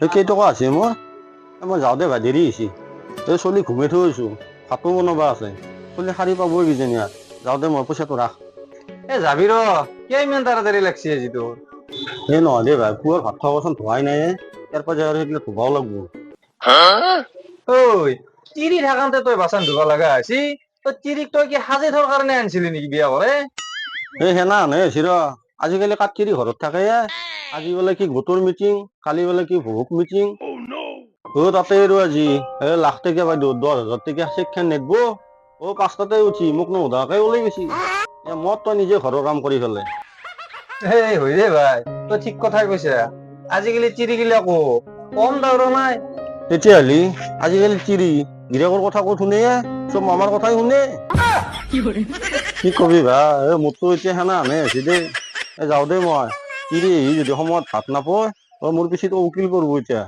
কেইটকা আছে মোৰ মই যাওঁতে ভাই দেৰি হৈছে এই চলি ঘুমাই থৈ আহিছোঁ ভাতো বনাবা আছে চলি শাৰী পাবই কিজানি আৰু যাওঁতে মই পইচাটো ৰাখ যাবি ৰ কিয় ইমান তাড়াতাড়ি লাগছি আজি তোৰ সেই নহয় দেই ভাই পুৱাৰ ভাত খোৱাচোন ধোৱাই নাই ইয়াৰ পৰা আৰু সেইবিলাক ধুবাও লাগব ঐ চিৰি থাকান্তে তই বাচন ধুবা লগা হৈছি তই চিৰিক তই কি সাজে থৰ কাৰণে আনিছিলি নেকি বিয়া কৰে এই সেনা আনে হৈছে ৰ আজিকালি কাঠকিৰি ঘৰত থাকে আজি বোলে কি গোটৰ মিটিং কালি বোলে কি ভোগ মিটিং তাতে আৰু আজি লাখ টকীয়া বাইদেউ 10,000 টকীয়া চেকখন নেদব পাঁচটাতে উঠি মোক নোসোধাকে ওলাই গৈছি মই তই নিজে ঘৰৰ কাম কৰি পেলাই হৈ দে ভাই তই ঠিক কথাই কৈছা আজিকালি চিৰি গিলাকো কম দাউৰা নাই তেতিয়াহ'লে আজিকালি চিৰি গিৰাকৰ কথা ক'ত শুনে চব মামাৰ কথাই শুনে কি কবি ভাই মোৰতো এতিয়া সেনা আনে হৈছে দেই যাওঁ দেই মই চিৰি আহি যদি সময়ত ভাত নাপায় মোৰ পিছত উকিল কৰিব এতিয়া